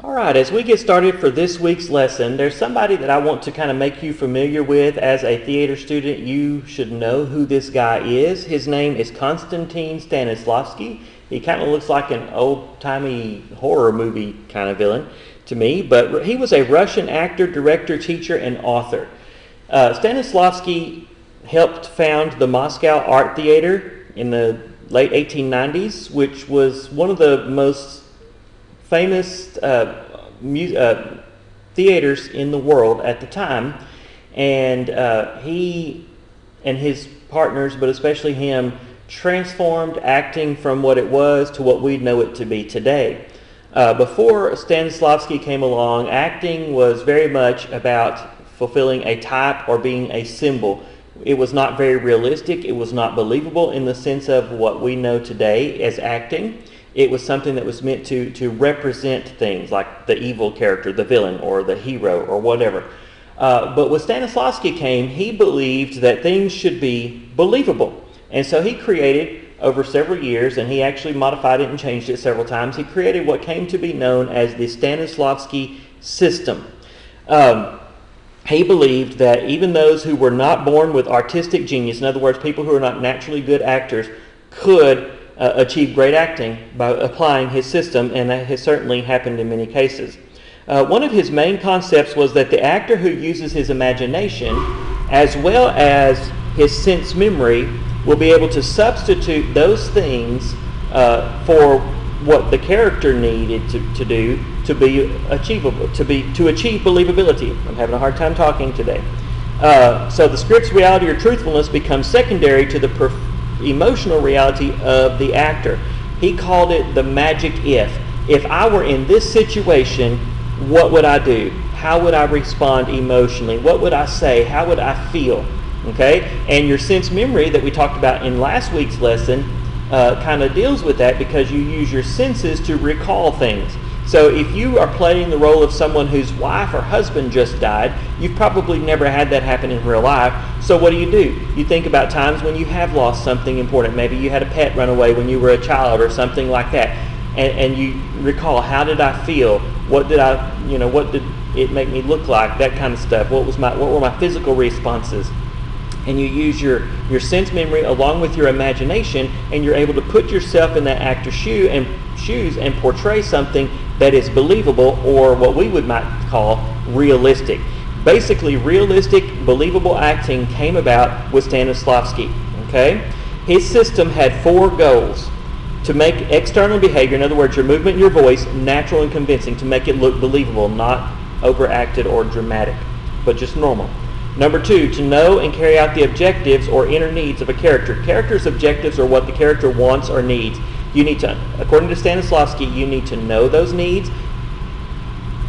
All right, as we get started for this week's lesson, there's somebody that I want to kind of make you familiar with. As a theater student, you should know who this guy is. His name is Konstantin Stanislavski. He kind of looks like an old-timey horror movie kind of villain to me, but he was a Russian actor, director, teacher, and author. Stanislavski helped found the Moscow Art Theater in the late 1890s, which was one of the most famous theaters in the world at the time, and he and his partners, but especially him, transformed acting from what it was to what we know it to be today. Before Stanislavski came along, acting was very much about fulfilling a type or being a symbol. It was not very realistic. It was not believable in the sense of what we know today as acting. It was something that was meant to represent things like the evil character, the villain, or the hero, or whatever. But when Stanislavski came, he believed that things should be believable. And so he created, over several years, and he actually modified it and changed it several times, he created what came to be known as the Stanislavski system. He believed that even those who were not born with artistic genius, in other words, people who are not naturally good actors, could achieve great acting by applying his system, and that has certainly happened in many cases. One of his main concepts was that the actor who uses his imagination as well as his sense memory will be able to substitute those things for what the character needed to do to be achievable, to achieve believability. I'm having a hard time talking today. So the script's reality or truthfulness becomes secondary to the emotional reality of the actor. He called it the magic if. If I were in this situation, what would I do? How would I respond emotionally? What would I say? How would I feel? Okay? And your sense memory that we talked about in last week's lesson kind of deals with that, because you use your senses to recall things. So if you are playing the role of someone whose wife or husband just died, you've probably never had that happen in real life. So what do? You think about times when you have lost something important. Maybe you had a pet run away when you were a child or something like that. And you recall, how did I feel? What did it make me look like? That kind of stuff. What were my physical responses? And you use your sense memory along with your imagination, and you're able to put yourself in that actor's shoes and portray something that is believable, or what we might call realistic. Basically, realistic, believable acting came about with Stanislavski. Okay? His system had 4 goals: to make external behavior, in other words, your movement and your voice, natural and convincing, to make it look believable, not overacted or dramatic, but just normal. Number 2, to know and carry out the objectives or inner needs of a character. Character's objectives are what the character wants or needs. You need to, according to Stanislavski, you need to know those needs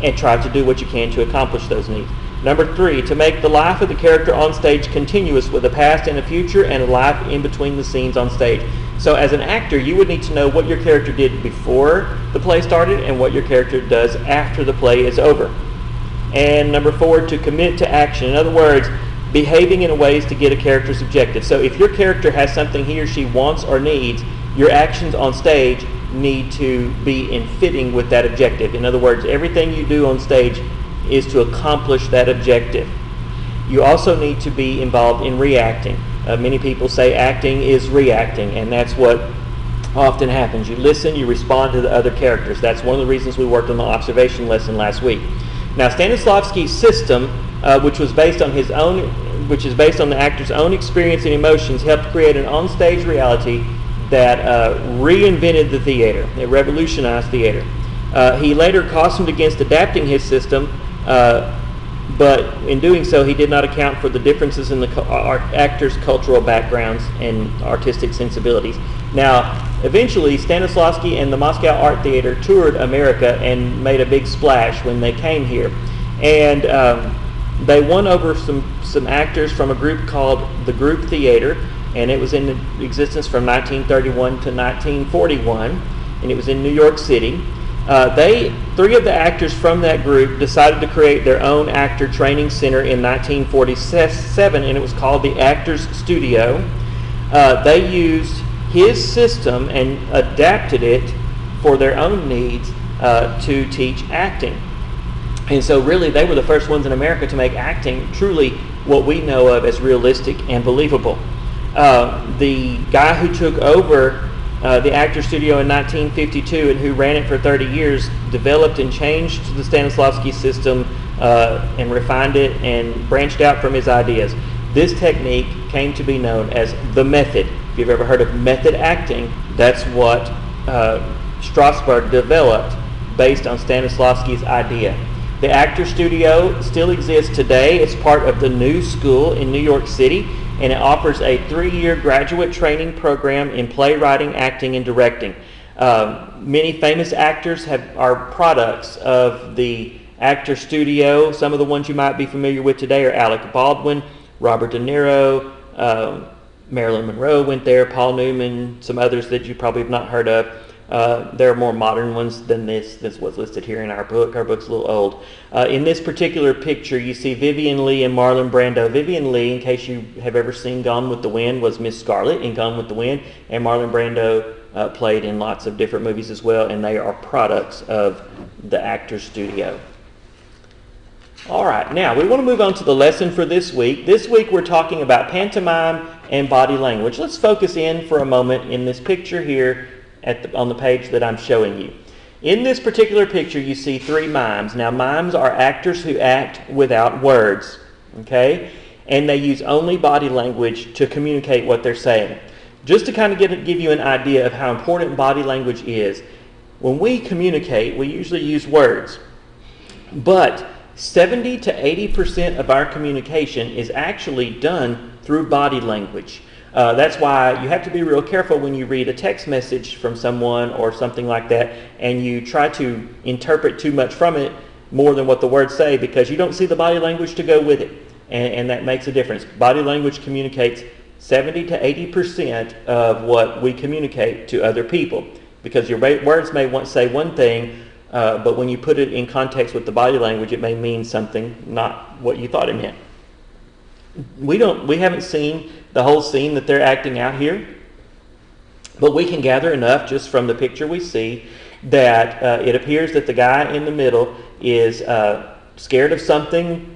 and try to do what you can to accomplish those needs. Number 3, to make the life of the character on stage continuous with a past and a future and a life in between the scenes on stage. So as an actor, you would need to know what your character did before the play started and what your character does after the play is over. And number 4, to commit to action. In other words, behaving in ways to get a character's objective. So if your character has something he or she wants or needs, your actions on stage need to be in fitting with that objective. In other words, everything you do on stage is to accomplish that objective. You also need to be involved in reacting. Many people say acting is reacting, and that's what often happens. You listen, you respond to the other characters. That's one of the reasons we worked on the observation lesson last week. Now, Stanislavski's system, which is based on the actor's own experience and emotions, helped create an onstage reality that reinvented the theater. It revolutionized theater. He later cautioned against adapting his system, but in doing so, he did not account for the differences in the actors' cultural backgrounds and artistic sensibilities. Now, eventually, Stanislavski and the Moscow Art Theater toured America and made a big splash when they came here. And they won over some actors from a group called the Group Theater, and it was in existence from 1931 to 1941, and it was in New York City. 3 of the actors from that group decided to create their own actor training center in 1947, and it was called the Actors Studio. They used his system and adapted it for their own needs to teach acting. And so really they were the first ones in America to make acting truly what we know of as realistic and believable. The guy who took over the actor studio in 1952 and who ran it for 30 years developed and changed the Stanislavski system and refined it and branched out from his ideas. This technique came to be known as the method. If you've ever heard of method acting, that's what Strasberg developed based on Stanislavski's idea. The actor studio still exists today. It's part of the New School in New York City, and it offers a 3-year graduate training program in playwriting, acting, and directing. Many famous actors are products of the actor studio. Some of the ones you might be familiar with today are Alec Baldwin, Robert De Niro, Marilyn Monroe went there, Paul Newman, some others that you probably have not heard of. There are more modern ones than this. This was listed here in our book. Our book's a little old. In this particular picture, you see Vivien Leigh and Marlon Brando. Vivien Leigh, in case you have ever seen Gone with the Wind, was Miss Scarlet in Gone with the Wind, and Marlon Brando played in lots of different movies as well, and they are products of the Actors Studio. All right, now we want to move on to the lesson for this week. This week we're talking about pantomime and body language. Let's focus in for a moment in this picture here on the page that I'm showing you. In this particular picture, you see 3 mimes. Now, mimes are actors who act without words, okay? And they use only body language to communicate what they're saying. Just to kind of give you an idea of how important body language is, when we communicate, we usually use words. But 70 to 80% of our communication is actually done through body language. That's why you have to be real careful when you read a text message from someone or something like that and you try to interpret too much from it more than what the words say, because you don't see the body language to go with it, and that makes a difference. Body language communicates 70 to 80% of what we communicate to other people, because your words may say one thing, but when you put it in context with the body language, it may mean something not what you thought it meant. We haven't seen the whole scene that they're acting out here, but we can gather enough just from the picture we see that it appears that the guy in the middle is scared of something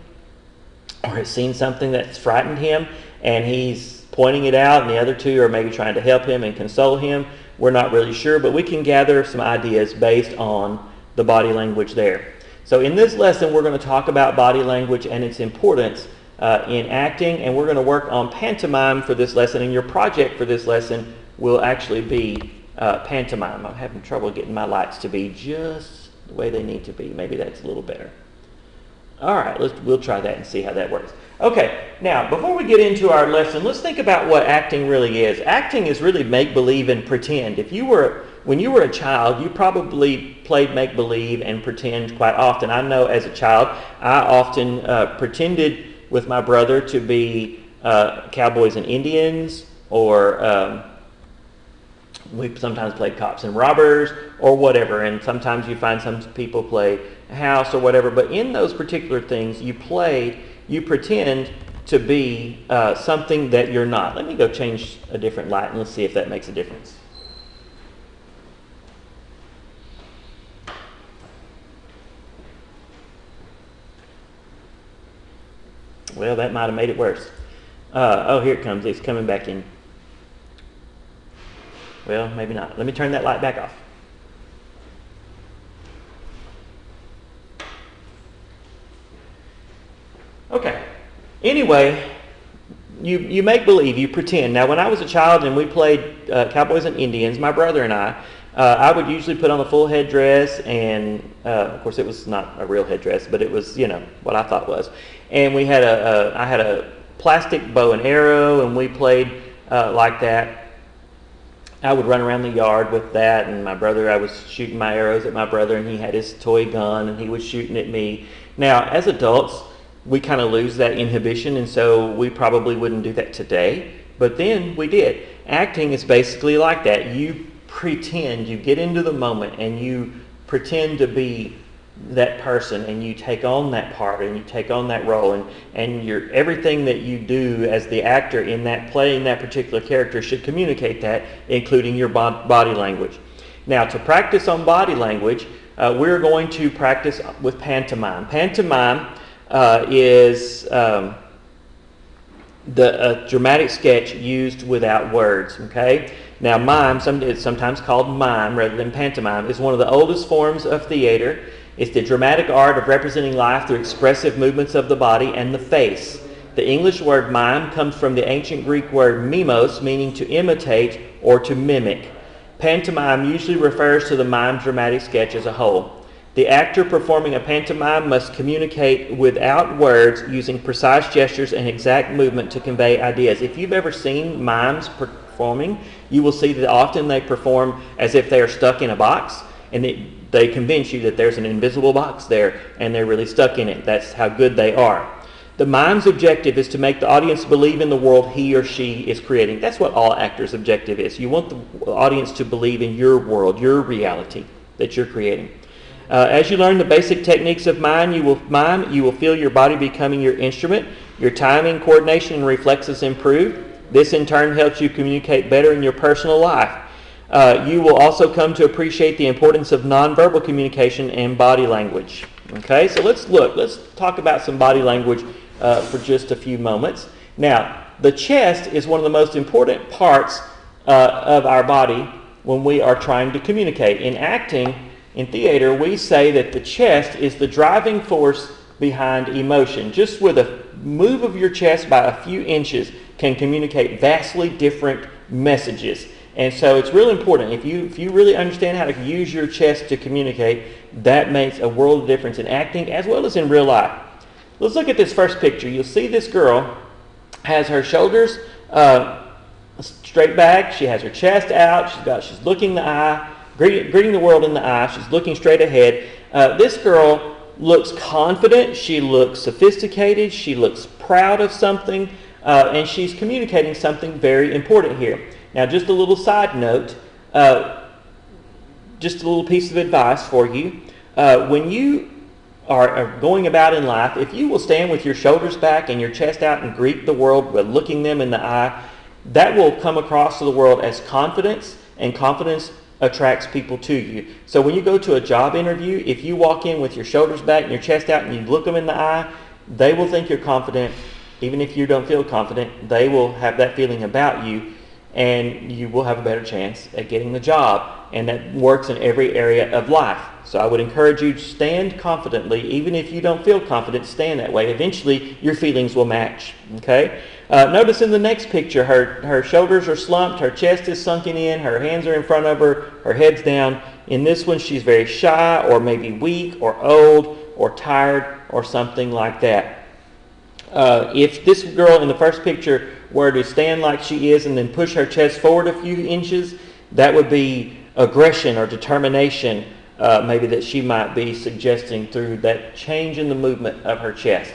or has seen something that's frightened him, and he's pointing it out, and the other 2 are maybe trying to help him and console him. We're not really sure, but we can gather some ideas based on the body language there. So in this lesson, we're going to talk about body language and its importance in acting, and we're going to work on pantomime for this lesson, and your project for this lesson will actually be pantomime. I'm having trouble getting my lights to be just the way they need to be. Maybe that's a little better. All right, we'll try that and see how that works. Okay, now before we get into our lesson, let's think about what acting really is. Acting is really make-believe and pretend. When you were a child, you probably played make-believe and pretend quite often. I know as a child, I often pretended with my brother to be cowboys and Indians, or we sometimes played cops and robbers, or whatever, and sometimes you find some people play a house or whatever, but in those particular things you pretend to be something that you're not. Let me go change a different light and let's see if that makes a difference. Well, that might have made it worse. Oh, here it comes. It's coming back in. Well, maybe not. Let me turn that light back off. Okay. Anyway, you make believe, you pretend. Now, when I was a child and we played Cowboys and Indians, my brother and I would usually put on a full headdress, and of course it was not a real headdress, but it was, what I thought was. And I had a plastic bow and arrow, and we played like that. I would run around the yard with that, and I was shooting my arrows at my brother, and he had his toy gun, and he was shooting at me. Now, as adults, we kind of lose that inhibition, and so we probably wouldn't do that today, but then we did. Acting is basically like that. You pretend, you get into the moment, and you pretend to be that person, and you take on that part, and you take on that role, and everything that you do as the actor in that playing that particular character should communicate that, including your body language. Now, to practice on body language, we're going to practice with pantomime. Pantomime is the dramatic sketch used without words. Okay. Now, mime, it's sometimes called mime rather than pantomime, is one of the oldest forms of theater. It's the dramatic art of representing life through expressive movements of the body and the face. The English word mime comes from the ancient Greek word mimos, meaning to imitate or to mimic. Pantomime usually refers to the mime dramatic sketch as a whole. The actor performing a pantomime must communicate without words, using precise gestures and exact movement to convey ideas. If you've ever seen mimes performing, you will see that often they perform as if they are stuck in a box, and they convince you that there's an invisible box there and they're really stuck in it. That's how good they are. The mime's objective is to make the audience believe in the world he or she is creating. That's what all actors' objective is. You want the audience to believe in your world, your reality that you're creating. As you learn the basic techniques of mime, you will feel your body becoming your instrument. Your timing, coordination, and reflexes improve. This in turn helps you communicate better in your personal life. You will also come to appreciate the importance of nonverbal communication and body language. Okay, so let's talk about some body language for just a few moments. Now, the chest is one of the most important parts of our body when we are trying to communicate. In acting, in theater, we say that the chest is the driving force behind emotion. Just with a move of your chest by a few inches can communicate vastly different messages. And so it's really important. If you really understand how to use your chest to communicate, that makes a world of difference in acting as well as in real life. Let's look at this first picture. You'll see this girl has her shoulders straight back. She has her chest out. She's looking the eye, greeting the world in the eye. She's looking straight ahead. This girl looks confident. She looks sophisticated. She looks proud of something. And she's communicating something very important here. Now, just a little side note, just a little piece of advice for you. When you are going about in life, if you will stand with your shoulders back and your chest out and greet the world by looking them in the eye, that will come across to the world as confidence, and confidence attracts people to you. So when you go to a job interview, if you walk in with your shoulders back and your chest out and you look them in the eye, they will think you're confident. Even if you don't feel confident, they will have that feeling about you, and you will have a better chance at getting the job. And that works in every area of life. So I would encourage you to stand confidently. Even if you don't feel confident, stand that way. Eventually, your feelings will match. Okay? Notice in the next picture, her shoulders are slumped, her chest is sunken in, her hands are in front of her head's down. In this one, she's very shy, or maybe weak, or old, or tired, or something like that. If this girl in the first picture were to stand like she is and then push her chest forward a few inches, that would be aggression or determination, maybe that she might be suggesting through that change in the movement of her chest,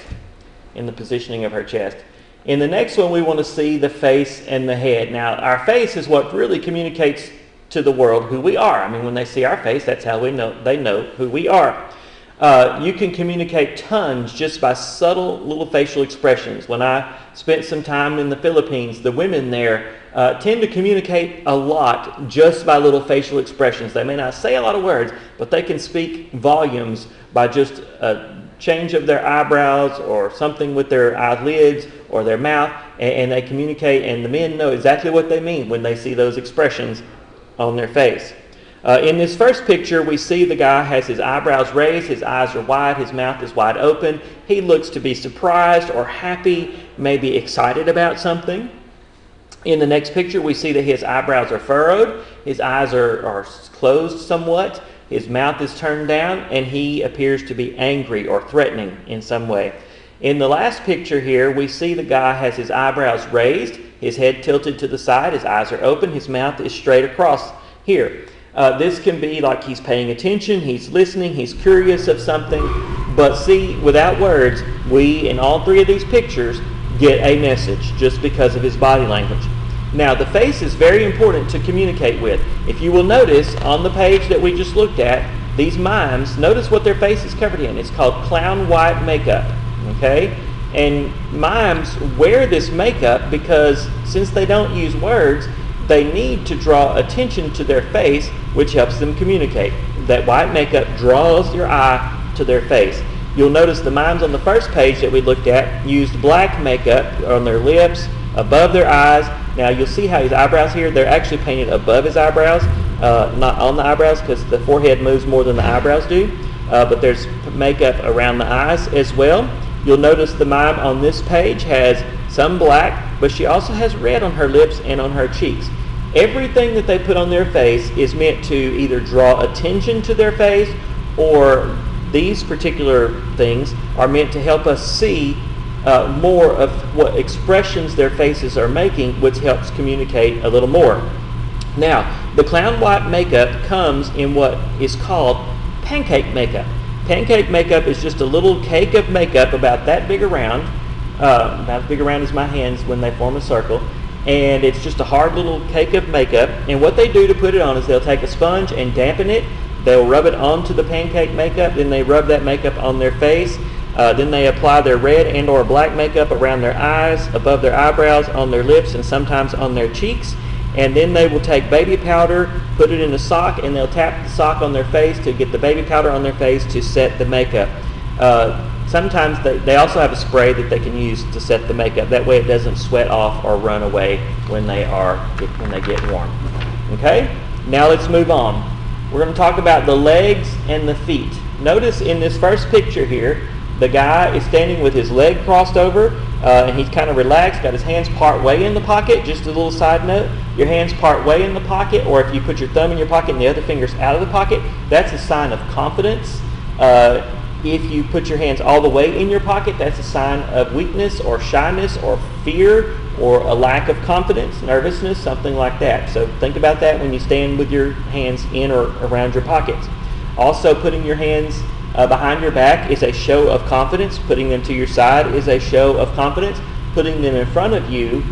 in the positioning of her chest. In the next one, we want to see the face and the head. Now, our face is what really communicates to the world who we are. I mean, when they see our face, that's how they know who we are. You can communicate tons just by subtle little facial expressions. When I spent some time in the Philippines, the women there tend to communicate a lot just by little facial expressions. They may not say a lot of words, but they can speak volumes by just a change of their eyebrows or something with their eyelids or their mouth, and they communicate, and the men know exactly what they mean when they see those expressions on their face. In this first picture, we see the guy has his eyebrows raised, his eyes are wide, his mouth is wide open. He looks to be surprised or happy, maybe excited about something. In the next picture, we see that his eyebrows are furrowed, his eyes are closed somewhat, his mouth is turned down, and he appears to be angry or threatening in some way. In the last picture here, we see the guy has his eyebrows raised, his head tilted to the side, his eyes are open, his mouth is straight across here. This can be like he's paying attention, he's listening, he's curious of something. But see, without words, we, in all three of these pictures, get a message just because of his body language. Now, the face is very important to communicate with. If you will notice on the page that we just looked at, these mimes, notice what their face is covered in. It's called clown white makeup. Okay? And mimes wear this makeup because since they don't use words, they need to draw attention to their face, which helps them communicate. That white makeup draws your eye to their face. You'll notice the mimes on the first page that we looked at used black makeup on their lips, above their eyes. Now you'll see how his eyebrows here, they're actually painted above his eyebrows, not on the eyebrows, because the forehead moves more than the eyebrows do. But there's makeup around the eyes as well. You'll notice the mime on this page has some black, but she also has red on her lips and on her cheeks. Everything that they put on their face is meant to either draw attention to their face, or these particular things are meant to help us see more of what expressions their faces are making, which helps communicate a little more. Now, the clown white makeup comes in what is called pancake makeup. Pancake makeup is just a little cake of makeup about that big around, about as big around as my hands when they form a circle, and it's just a hard little cake of makeup. And what they do to put it on is they'll take a sponge and dampen it. They'll rub it onto the pancake makeup, then they rub that makeup on their face. Then they apply their red and or black makeup around their eyes, above their eyebrows, on their lips, and sometimes on their cheeks. And then they will take baby powder, put it in a sock, and they'll tap the sock on their face to get the baby powder on their face to set the makeup. Sometimes they also have a spray that they can use to set the makeup. That way it doesn't sweat off or run away when they get warm. Okay? Now let's move on. We're going to talk about the legs and the feet. Notice in this first picture here, the guy is standing with his leg crossed over, and he's kind of relaxed, got his hands part way in the pocket. Just a little side note, your hands part way in the pocket, or if you put your thumb in your pocket and the other finger's out of the pocket, that's a sign of confidence. If you put your hands all the way in your pocket, that's a sign of weakness or shyness or fear or a lack of confidence, nervousness, something like that. So think about that when you stand with your hands in or around your pockets. Also, putting your hands behind your back is a show of confidence. Putting them to your side is a show of confidence. Putting them in front of you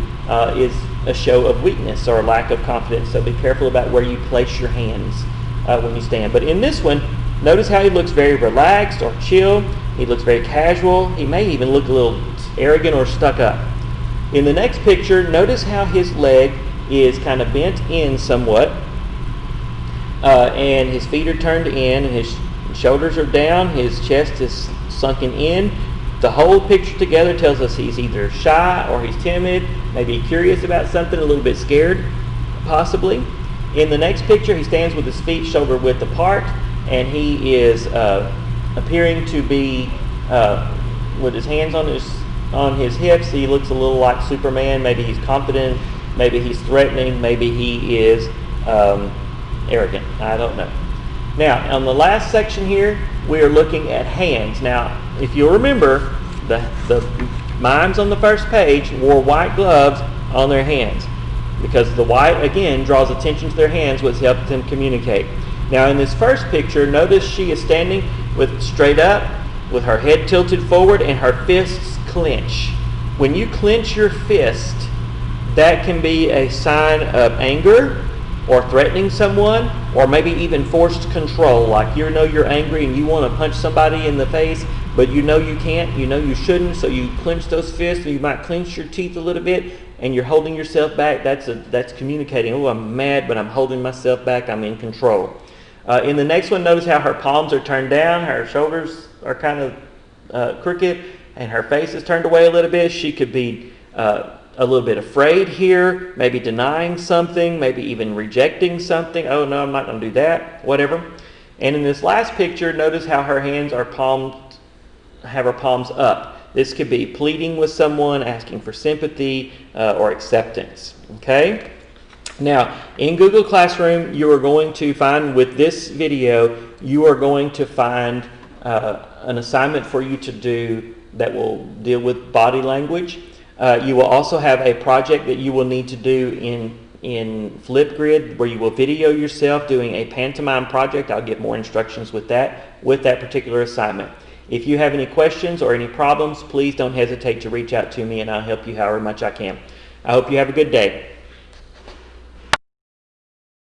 is a show of weakness or a lack of confidence. So be careful about where you place your hands when you stand. But in this one, notice how he looks very relaxed or chill. He looks very casual. He may even look a little arrogant or stuck up. In the next picture, notice how his leg is kind of bent in somewhat, and his feet are turned in, and his shoulders are down, his chest is sunken in. The whole picture together tells us he's either shy or he's timid, maybe curious about something, a little bit scared, possibly. In the next picture, he stands with his feet shoulder width apart, and he is appearing to be with his hands on his hips. He looks a little like Superman. Maybe he's confident, maybe he's threatening, maybe he is arrogant. I don't know. Now, on the last section here, we are looking at hands. Now, if you'll remember, the mimes on the first page wore white gloves on their hands because the white, again, draws attention to their hands, which helps them communicate. Now, in this first picture, notice she is standing with straight up, with her head tilted forward, and her fists clench. When you clench your fist, that can be a sign of anger or threatening someone, or maybe even forced control, like you know you're angry and you want to punch somebody in the face, but you know you can't, you know you shouldn't, so you clench those fists, and you might clench your teeth a little bit, and you're holding yourself back. That's communicating, oh, I'm mad, but I'm holding myself back, I'm in control. In the next one, notice how her palms are turned down, her shoulders are kind of crooked, and her face is turned away a little bit. She could be a little bit afraid here, maybe denying something, maybe even rejecting something. Oh no, I'm not going to do that, whatever. And in this last picture, notice how her hands are have her palms up. This could be pleading with someone, asking for sympathy or acceptance. Okay? Now, in Google Classroom, you are going to find, with this video, you are going to find an assignment for you to do that will deal with body language. You will also have a project that you will need to do in Flipgrid, where you will video yourself doing a pantomime project. I'll give more instructions with that particular assignment. If you have any questions or any problems, please don't hesitate to reach out to me, and I'll help you however much I can. I hope you have a good day.